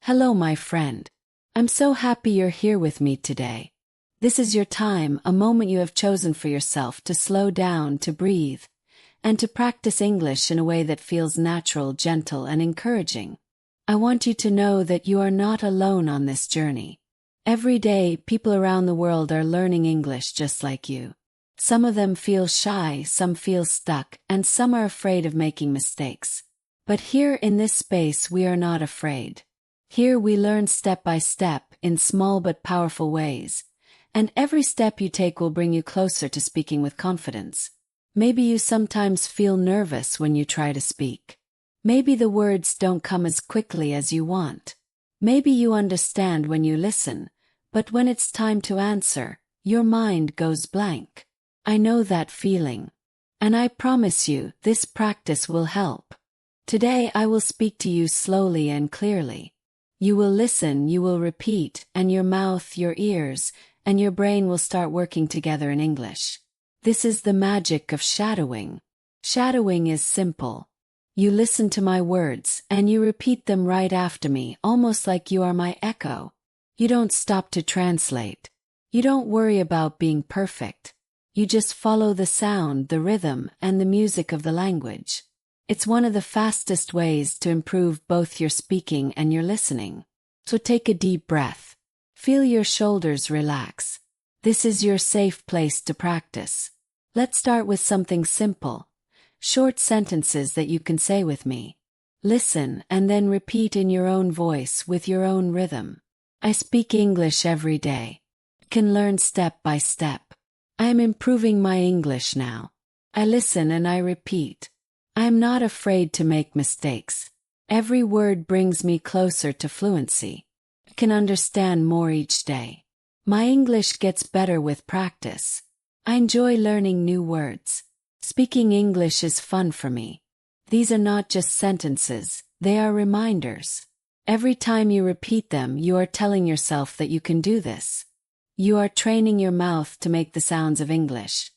Hello, my friend. I'm so happy you're here with me today. This is your time, a moment you have chosen for yourself to slow down, to breathe, and to practice English in a way that feels natural, gentle, and encouraging. I want you to know that you are not alone on this journey. Every day, people around the world are learning English just like you. Some of them feel shy, some feel stuck, and some are afraid of making mistakes. But here in this space, we are not afraid. Here we learn step by step, in small but powerful ways. And every step you take will bring you closer to speaking with confidence. Maybe you sometimes feel nervous when you try to speak. Maybe the words don't come as quickly as you want. Maybe you understand when you listen, but when it's time to answer, your mind goes blank. I know that feeling. And I promise you, this practice will help. Today I will speak to you slowly and clearly. You will listen, you will repeat, and your mouth, your ears, and your brain will start working together in English. This is the magic of shadowing. Shadowing is simple. You listen to my words, and you repeat them right after me, almost like you are my echo. You don't stop to translate. You don't worry about being perfect. You just follow the sound, the rhythm, and the music of the language. It's one of the fastest ways to improve both your speaking and your listening. So take a deep breath. Feel your shoulders relax. This is your safe place to practice. Let's start with something simple. Short sentences that you can say with me. Listen and then repeat in your own voice with your own rhythm. I speak English every day. Can learn step by step. I am improving my English now. I listen and I repeat. I am not afraid to make mistakes. Every word brings me closer to fluency. I can understand more each day. My English gets better with practice. I enjoy learning new words. Speaking English is fun for me. These are not just sentences, they are reminders. Every time you repeat them, you are telling yourself that you can do this. You are training your mouth to make the sounds of English,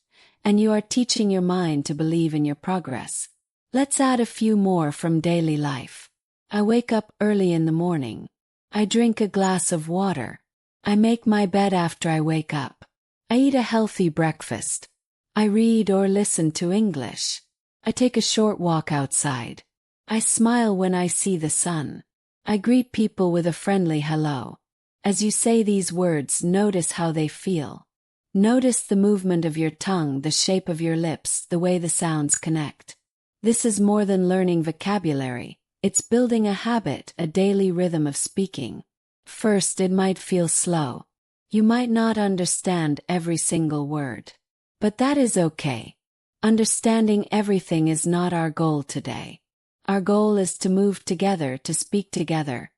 and you are teaching your mind to believe in your progress. Let's add a few more from daily life. I wake up early in the morning. I drink a glass of water. I make my bed after I wake up. I eat a healthy breakfast. I read or listen to English. I take a short walk outside. I smile when I see the sun. I greet people with a friendly hello. As you say these words, notice how they feel. Notice the movement of your tongue, the shape of your lips, the way the sounds connect. This is more than learning vocabulary. It's building a habit, a daily rhythm of speaking. First, it might feel slow. You might not understand every single word. But that is okay. Understanding everything is not our goal today. Our goal is to move together, to speak together,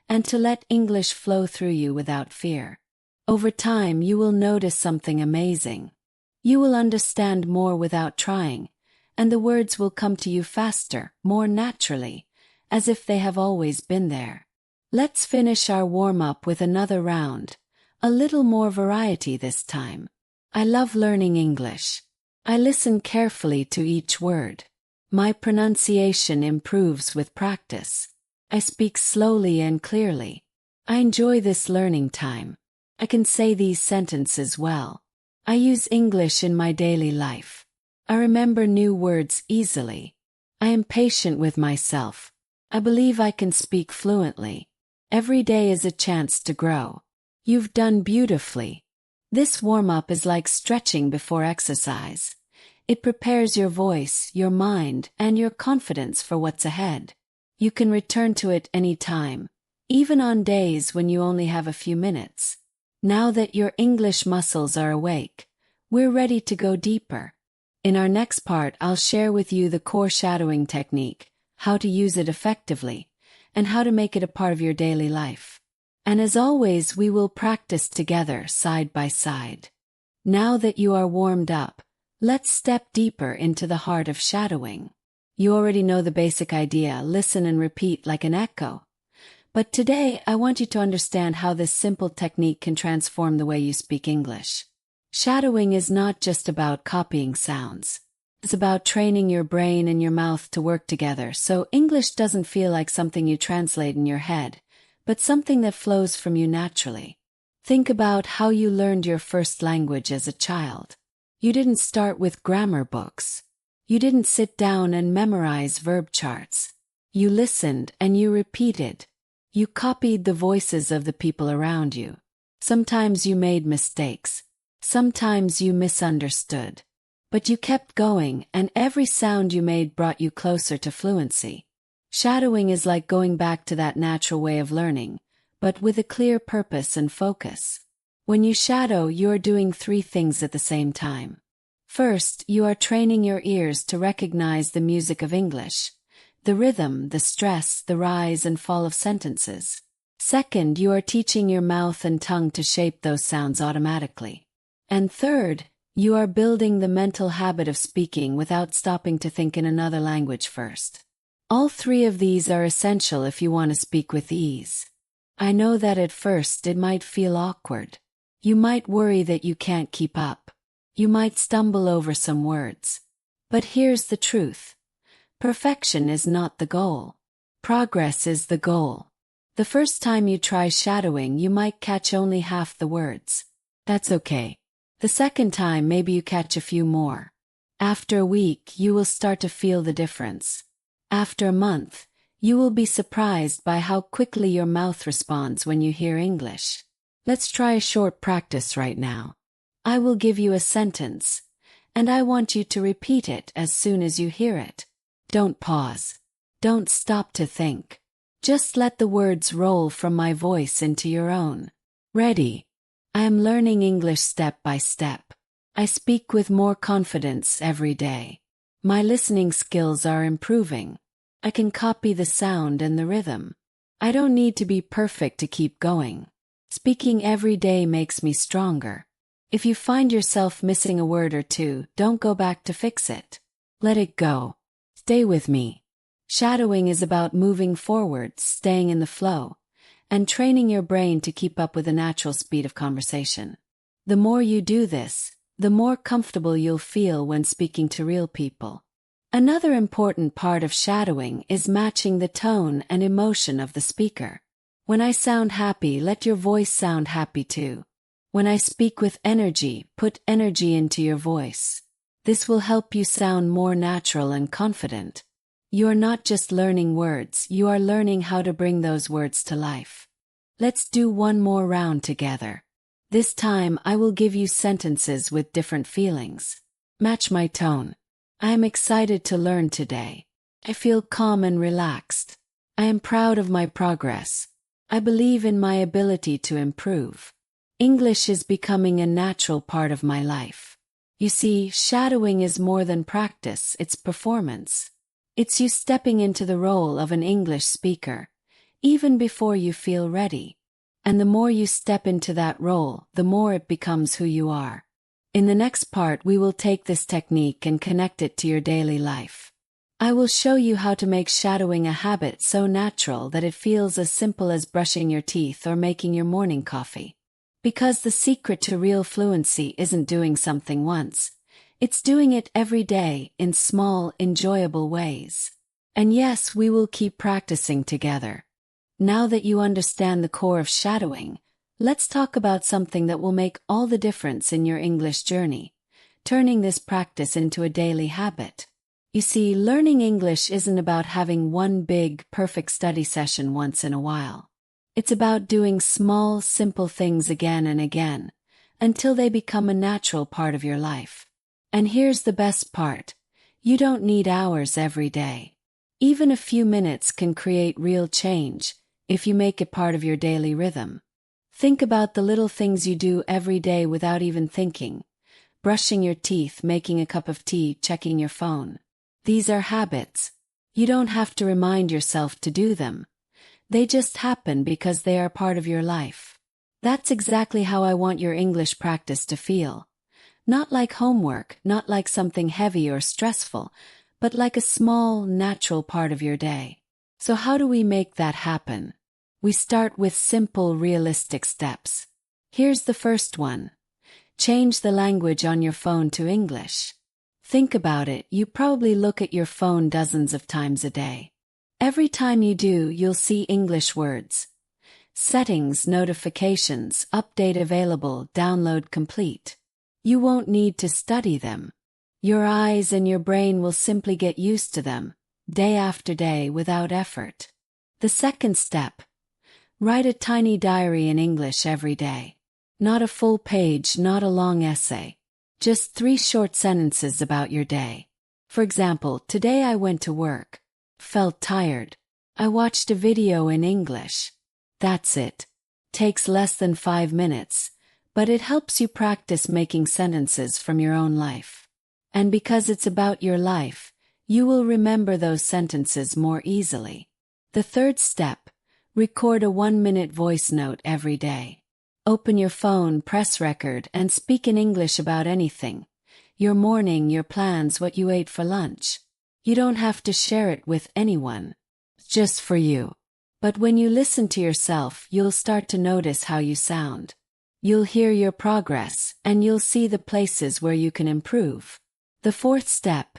and to let English flow through you without fear. Over time, you will notice something amazing. You will understand more without trying, and the words will come to you faster, more naturally, as if they have always been there. Let's finish our warm-up with another round, a little more variety this time. I love learning English. I listen carefully to each word. My pronunciation improves with practice. I speak slowly and clearly. I enjoy this learning time. I can say these sentences well. I use English in my daily life. I remember new words easily. I am patient with myself. I believe I can speak fluently. Every day is a chance to grow. You've done beautifully. This warm-up is like stretching before exercise. It prepares your voice, your mind, and your confidence for what's ahead. You can return to it any time, even on days when you only have a few minutes. Now that your English muscles are awake, we're ready to go deeper. In our next part, I'll share with you the core shadowing technique, how to use it effectively, and how to make it a part of your daily life. And as always, we will practice together, side by side. Now that you are warmed up, let's step deeper into the heart of shadowing. You already know the basic idea, listen and repeat like an echo. But today, I want you to understand how this simple technique can transform the way you speak English. Shadowing is not just about copying sounds. It's about training your brain and your mouth to work together so English doesn't feel like something you translate in your head, but something that flows from you naturally. Think about how you learned your first language as a child. You didn't start with grammar books. You didn't sit down and memorize verb charts. You listened and you repeated. You copied the voices of the people around you. Sometimes you made mistakes. Sometimes you misunderstood. But you kept going, and every sound you made brought you closer to fluency. Shadowing is like going back to that natural way of learning, but with a clear purpose and focus. When you shadow, you are doing three things at the same time. First, you are training your ears to recognize the music of English, the rhythm, the stress, the rise and fall of sentences. Second, you are teaching your mouth and tongue to shape those sounds automatically. And third, you are building the mental habit of speaking without stopping to think in another language first. All three of these are essential if you want to speak with ease. I know that at first it might feel awkward. You might worry that you can't keep up. You might stumble over some words. But here's the truth. Perfection is not the goal. Progress is the goal. The first time you try shadowing, you might catch only half the words. That's okay. The second time, maybe you catch a few more. After a week, you will start to feel the difference. After a month, you will be surprised by how quickly your mouth responds when you hear English. Let's try a short practice right now. I will give you a sentence, and I want you to repeat it as soon as you hear it. Don't pause. Don't stop to think. Just let the words roll from my voice into your own. Ready? I am learning English step by step. I speak with more confidence every day. My listening skills are improving. I can copy the sound and the rhythm. I don't need to be perfect to keep going. Speaking every day makes me stronger. If you find yourself missing a word or two, don't go back to fix it. Let it go. Stay with me. Shadowing is about moving forward, staying in the flow, and training your brain to keep up with the natural speed of conversation. The more you do this, the more comfortable you'll feel when speaking to real people. Another important part of shadowing is matching the tone and emotion of the speaker. When I sound happy, let your voice sound happy too. When I speak with energy, put energy into your voice. This will help you sound more natural and confident. You are not just learning words, you are learning how to bring those words to life. Let's do one more round together. This time I will give you sentences with different feelings. Match my tone. I am excited to learn today. I feel calm and relaxed. I am proud of my progress. I believe in my ability to improve. English is becoming a natural part of my life. You see, shadowing is more than practice, it's performance. It's you stepping into the role of an English speaker, even before you feel ready. And the more you step into that role, the more it becomes who you are. In the next part, we will take this technique and connect it to your daily life. I will show you how to make shadowing a habit so natural that it feels as simple as brushing your teeth or making your morning coffee. Because the secret to real fluency isn't doing something once. It's doing it every day in small, enjoyable ways. And yes, we will keep practicing together. Now that you understand the core of shadowing, let's talk about something that will make all the difference in your English journey, turning this practice into a daily habit. You see, learning English isn't about having one big, perfect study session once in a while. It's about doing small, simple things again and again, until they become a natural part of your life. And here's the best part. You don't need hours every day. Even a few minutes can create real change if you make it part of your daily rhythm. Think about the little things you do every day without even thinking. Brushing your teeth, making a cup of tea, checking your phone. These are habits. You don't have to remind yourself to do them. They just happen because they are part of your life. That's exactly how I want your English practice to feel. Not like homework, not like something heavy or stressful, but like a small, natural part of your day. So how do we make that happen? We start with simple, realistic steps. Here's the first one. Change the language on your phone to English. Think about it, you probably look at your phone dozens of times a day. Every time you do, you'll see English words. Settings, notifications, update available, download complete. You won't need to study them. Your eyes and your brain will simply get used to them, day after day without effort. The second step. Write a tiny diary in English every day. Not a full page, not a long essay. Just 3 short sentences about your day. For example, today I went to work. Felt tired. I watched a video in English. That's it. Takes less than 5 minutes, but it helps you practice making sentences from your own life. And because it's about your life, you will remember those sentences more easily. The third step. Record a 1-minute voice note every day. Open your phone, press record, and speak in English about anything. Your morning, your plans, what you ate for lunch. You don't have to share it with anyone. It's just for you. But when you listen to yourself, you'll start to notice how you sound. You'll hear your progress, and you'll see the places where you can improve. The fourth step.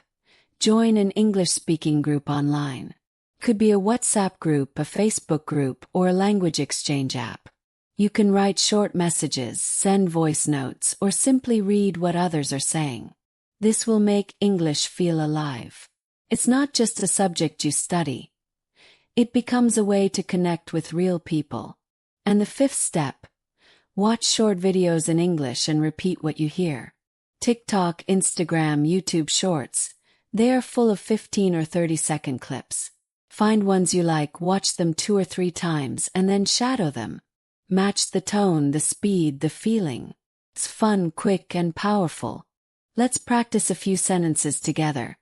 Join an English-speaking group online. Could be a WhatsApp group, a Facebook group, or a language exchange app. You can write short messages, send voice notes, or simply read what others are saying. This will make English feel alive. It's not just a subject you study. It becomes a way to connect with real people. And the fifth step. Watch short videos in English and repeat what you hear. TikTok, Instagram, YouTube Shorts. They are full of 15 or 30-second clips. Find ones you like, watch them 2 or 3 times, and then shadow them. Match the tone, the speed, the feeling. It's fun, quick, and powerful. Let's practice a few sentences together,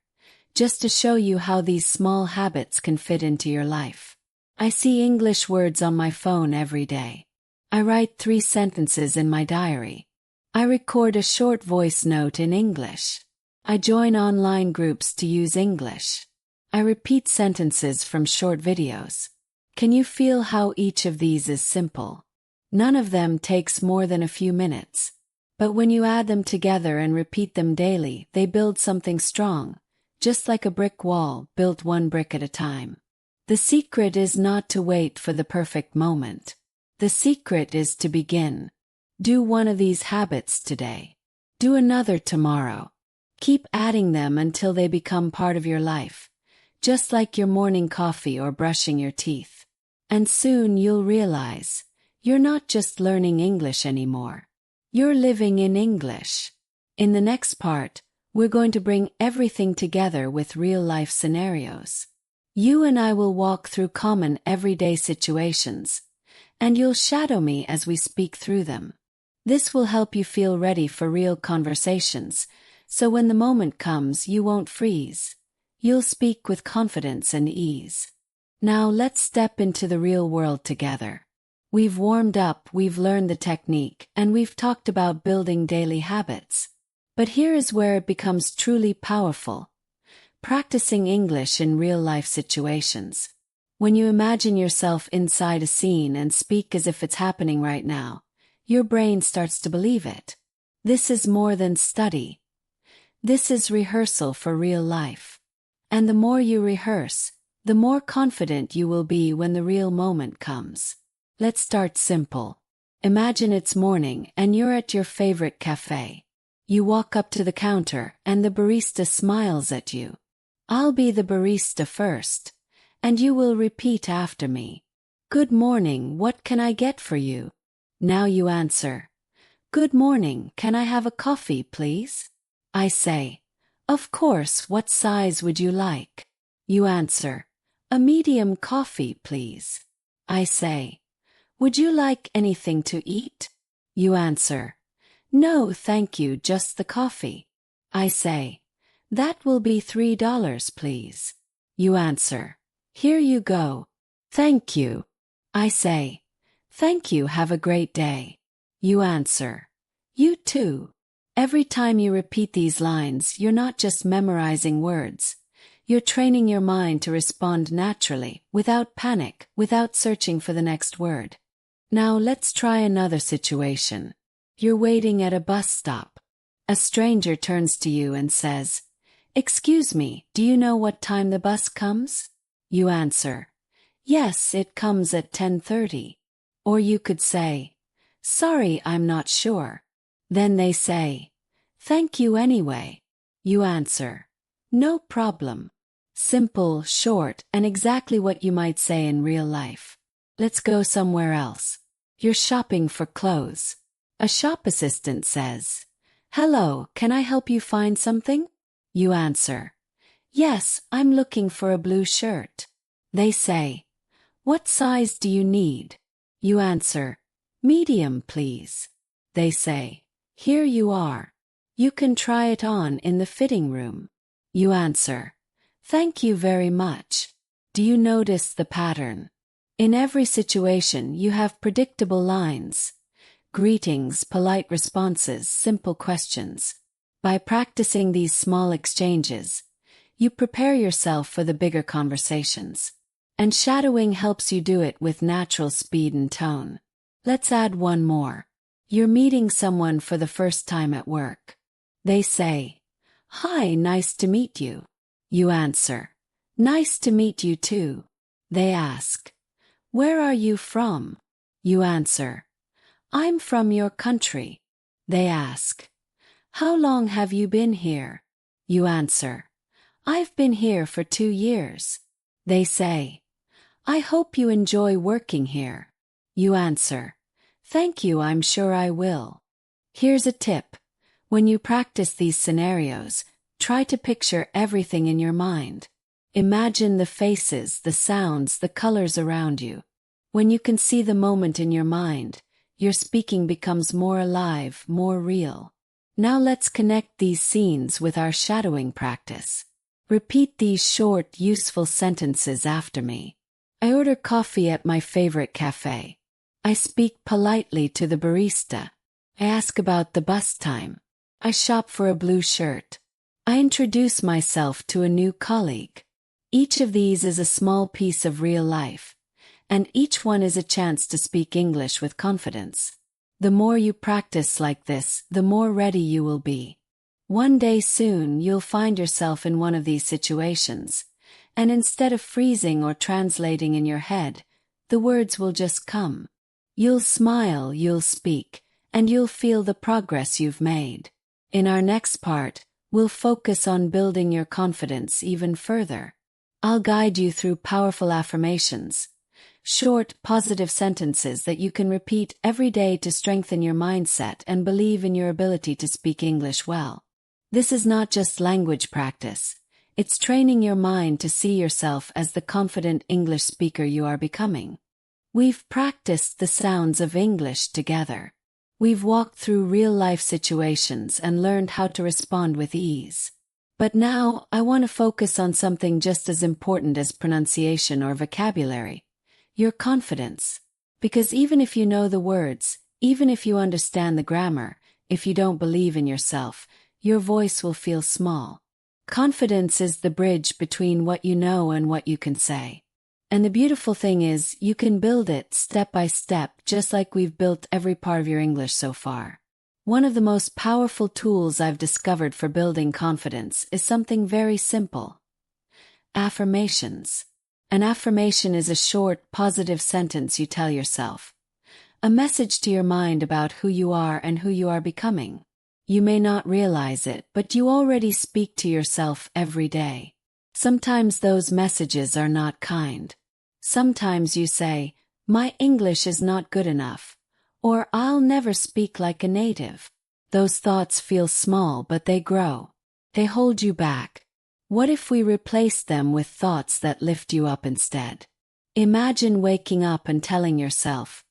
just to show you how these small habits can fit into your life. I see English words on my phone every day. I write 3 sentences in my diary. I record a short voice note in English. I join online groups to use English. I repeat sentences from short videos. Can you feel how each of these is simple? None of them takes more than a few minutes. But when you add them together and repeat them daily, they build something strong, just like a brick wall, built 1 brick at a time. The secret is not to wait for the perfect moment. The secret is to begin. Do one of these habits today. Do another tomorrow. Keep adding them until they become part of your life, just like your morning coffee or brushing your teeth. And soon you'll realize, you're not just learning English anymore. You're living in English. In the next part, we're going to bring everything together with real-life scenarios. You and I will walk through common everyday situations, and you'll shadow me as we speak through them. This will help you feel ready for real conversations, so when the moment comes, you won't freeze. You'll speak with confidence and ease. Now let's step into the real world together. We've warmed up, we've learned the technique, and we've talked about building daily habits. But here is where it becomes truly powerful. Practicing English in real-life situations. When you imagine yourself inside a scene and speak as if it's happening right now, your brain starts to believe it. This is more than study. This is rehearsal for real life. And the more you rehearse, the more confident you will be when the real moment comes. Let's start simple. Imagine it's morning and you're at your favorite café. You walk up to the counter and the barista smiles at you. I'll be the barista first, and you will repeat after me. Good morning, what can I get for you? Now you answer. Good morning, can I have a coffee, please? I say, of course, what size would you like? You answer, a medium coffee, please. I say, would you like anything to eat? You answer, no, thank you, just the coffee. I say, that will be $3, please. You answer, here you go. Thank you. I say, thank you, have a great day. You answer, you too. Every time you repeat these lines, you're not just memorizing words. You're training your mind to respond naturally, without panic, without searching for the next word. Now let's try another situation. You're waiting at a bus stop. A stranger turns to you and says, excuse me, do you know what time the bus comes? You answer, yes, it comes at 10:30. Or you could say, "Sorry, I'm not sure." Then they say, "Thank you anyway." You answer, "No problem." Simple, short, and exactly what you might say in real life. Let's go somewhere else. You're shopping for clothes. A shop assistant says, "Hello, can I help you find something?" You answer, "Yes, I'm looking for a blue shirt." They say, "What size do you need?" You answer, "Medium, please." They say, "Here you are. You can try it on in the fitting room." You answer, "Thank you very much." Do you notice the pattern? In every situation, you have predictable lines. Greetings, polite responses, simple questions. By practicing these small exchanges, you prepare yourself for the bigger conversations. And shadowing helps you do it with natural speed and tone. Let's add one more. You're meeting someone for the first time at work. They say, "Hi, nice to meet you." You answer, "Nice to meet you too." They ask, "Where are you from?" You answer, "I'm from your country." They ask, "How long have you been here?" You answer, "I've been here for 2 years." They say, "I hope you enjoy working here." You answer, "Thank you, I'm sure I will." Here's a tip. When you practice these scenarios, try to picture everything in your mind. Imagine the faces, the sounds, the colors around you. When you can see the moment in your mind, your speaking becomes more alive, more real. Now let's connect these scenes with our shadowing practice. Repeat these short, useful sentences after me. I order coffee at my favorite café. I speak politely to the barista. I ask about the bus time. I shop for a blue shirt. I introduce myself to a new colleague. Each of these is a small piece of real life, and each one is a chance to speak English with confidence. The more you practice like this, the more ready you will be. One day soon, you'll find yourself in one of these situations, and instead of freezing or translating in your head, the words will just come. You'll smile, you'll speak, and you'll feel the progress you've made. In our next part, we'll focus on building your confidence even further. I'll guide you through powerful affirmations, short, positive sentences that you can repeat every day to strengthen your mindset and believe in your ability to speak English well. This is not just language practice. It's training your mind to see yourself as the confident English speaker you are becoming. We've practiced the sounds of English together. We've walked through real-life situations and learned how to respond with ease. But now, I want to focus on something just as important as pronunciation or vocabulary: your confidence. Because even if you know the words, even if you understand the grammar, if you don't believe in yourself, your voice will feel small. Confidence is the bridge between what you know and what you can say. And the beautiful thing is, you can build it step by step, just like we've built every part of your English so far. One of the most powerful tools I've discovered for building confidence is something very simple: affirmations. An affirmation is a short, positive sentence you tell yourself. A message to your mind about who you are and who you are becoming. You may not realize it, but you already speak to yourself every day. Sometimes those messages are not kind. Sometimes you say, "My English is not good enough," or "I'll never speak like a native." Those thoughts feel small, but they grow. They hold you back. What if we replace them with thoughts that lift you up instead? Imagine waking up and telling yourself,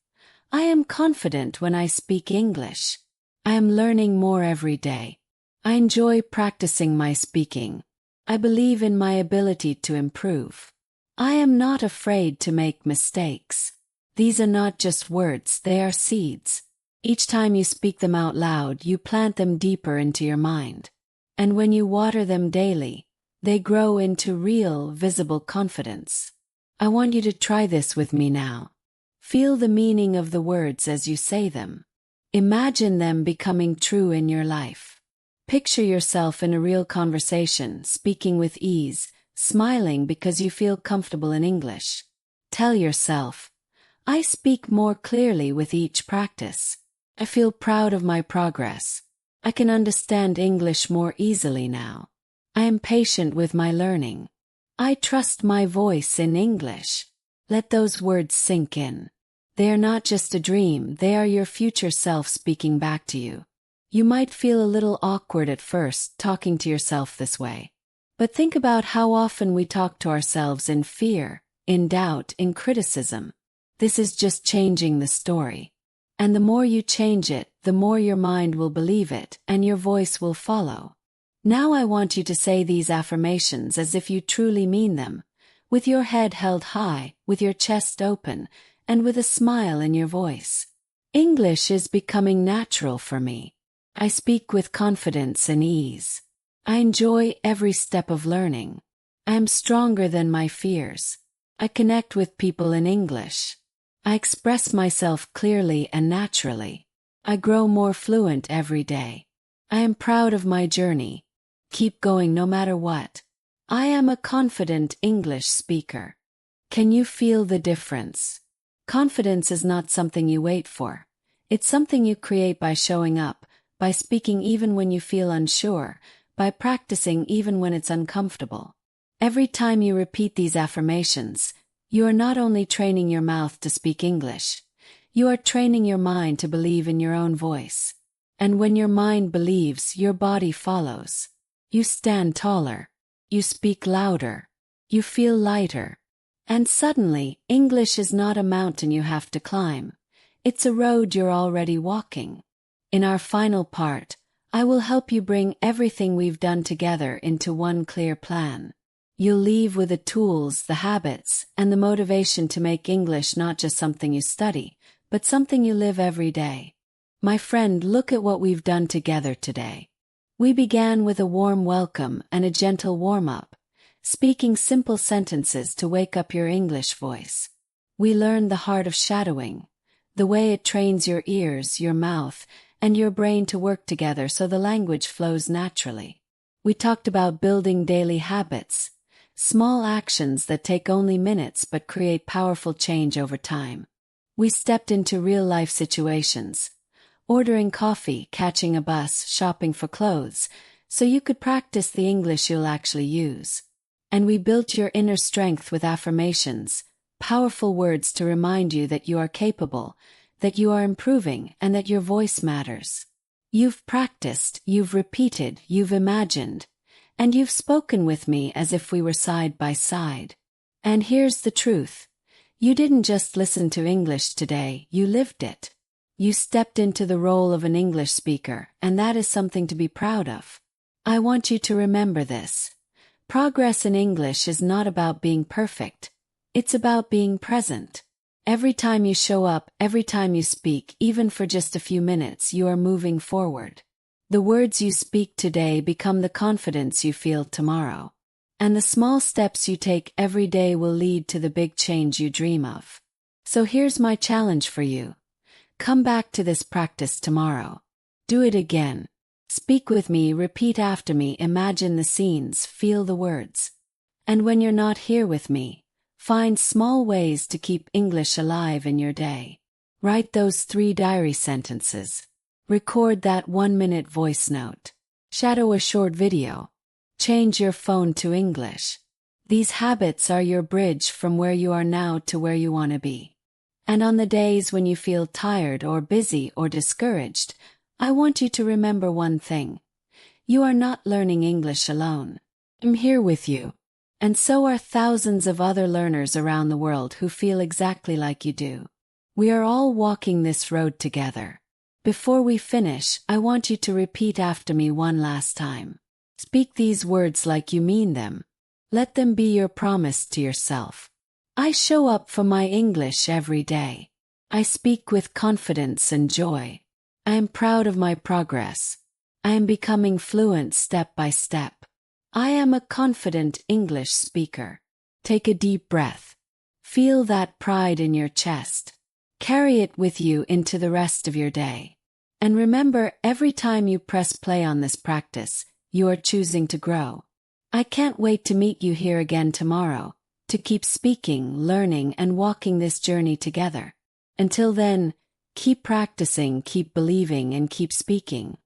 "I am confident when I speak English. I am learning more every day. I enjoy practicing my speaking. I believe in my ability to improve. I am not afraid to make mistakes." These are not just words, they are seeds. Each time you speak them out loud, you plant them deeper into your mind. And when you water them daily, they grow into real, visible confidence. I want you to try this with me now. Feel the meaning of the words as you say them. Imagine them becoming true in your life. Picture yourself in a real conversation, speaking with ease, smiling because you feel comfortable in English. Tell yourself, I speak more clearly with each practice. I feel proud of my progress. I can understand English more easily now. I am patient with my learning. I trust my voice in English. Let those words sink in. They are not just a dream, they are your future self speaking back to you. You might feel a little awkward at first talking to yourself this way. But think about how often we talk to ourselves in fear, in doubt, in criticism. This is just changing the story. And the more you change it, the more your mind will believe it, and your voice will follow. Now I want you to say these affirmations as if you truly mean them, with your head held high, with your chest open, and with a smile in your voice. English is becoming natural for me. I speak with confidence and ease. I enjoy every step of learning. I am stronger than my fears. I connect with people in English. I express myself clearly and naturally. I grow more fluent every day. I am proud of my journey. Keep going no matter what. I am a confident English speaker. Can you feel the difference? Confidence is not something you wait for. It's something you create by showing up, by speaking even when you feel unsure, by practicing even when it's uncomfortable. Every time you repeat these affirmations, you are not only training your mouth to speak English, you are training your mind to believe in your own voice. And when your mind believes, your body follows. You stand taller. You speak louder. You feel lighter. And suddenly, English is not a mountain you have to climb. It's a road you're already walking. In our final part, I will help you bring everything we've done together into one clear plan. You'll leave with the tools, the habits, and the motivation to make English not just something you study, but something you live every day. My friend, look at what we've done together today. We began with a warm welcome and a gentle warm-up, speaking simple sentences to wake up your English voice. We learned the heart of shadowing, the way it trains your ears, your mouth, and your brain to work together so the language flows naturally. We talked about building daily habits, small actions that take only minutes but create powerful change over time. We stepped into real-life situations, ordering coffee, catching a bus, shopping for clothes, so you could practice the English you'll actually use. And we built your inner strength with affirmations, powerful words to remind you that you are capable, that you are improving, and that your voice matters. You've practiced, you've repeated, you've imagined, and you've spoken with me as if we were side by side. And here's the truth. You didn't just listen to English today, you lived it. You stepped into the role of an English speaker, and that is something to be proud of. I want you to remember this. Progress in English is not about being perfect. It's about being present. Every time you show up, every time you speak, even for just a few minutes, you are moving forward. The words you speak today become the confidence you feel tomorrow. And the small steps you take every day will lead to the big change you dream of. So here's my challenge for you. Come back to this practice tomorrow. Do it again. Speak with me, repeat after me, imagine the scenes, feel the words. And when you're not here with me, find small ways to keep English alive in your day. Write those 3 diary sentences. Record that 1-minute voice note. Shadow a short video. Change your phone to English. These habits are your bridge from where you are now to where you want to be. And on the days when you feel tired or busy or discouraged, I want you to remember one thing. You are not learning English alone. I'm here with you. And so are thousands of other learners around the world who feel exactly like you do. We are all walking this road together. Before we finish, I want you to repeat after me one last time. Speak these words like you mean them. Let them be your promise to yourself. I show up for my English every day. I speak with confidence and joy. I am proud of my progress. I am becoming fluent step by step. I am a confident English speaker. Take a deep breath. Feel that pride in your chest. Carry it with you into the rest of your day. And remember, every time you press play on this practice, you are choosing to grow. I can't wait to meet you here again tomorrow, to keep speaking, learning, and walking this journey together. Until then, keep practicing, keep believing, and keep speaking.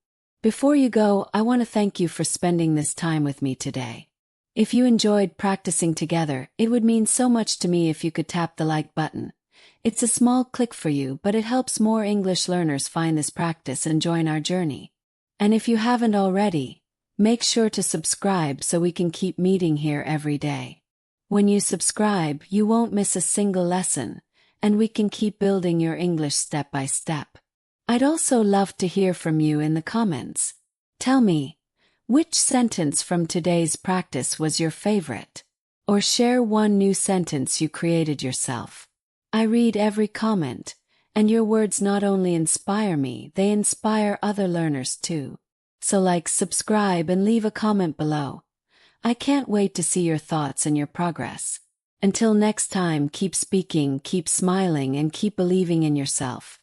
Before you go, I want to thank you for spending this time with me today. If you enjoyed practicing together, it would mean so much to me if you could tap the like button. It's a small click for you, but it helps more English learners find this practice and join our journey. And if you haven't already, make sure to subscribe so we can keep meeting here every day. When you subscribe, you won't miss a single lesson, and we can keep building your English step by step. I'd also love to hear from you in the comments. Tell me, which sentence from today's practice was your favorite? Or share one new sentence you created yourself. I read every comment, and your words not only inspire me, they inspire other learners too. So like, subscribe, and leave a comment below. I can't wait to see your thoughts and your progress. Until next time, keep speaking, keep smiling, and keep believing in yourself.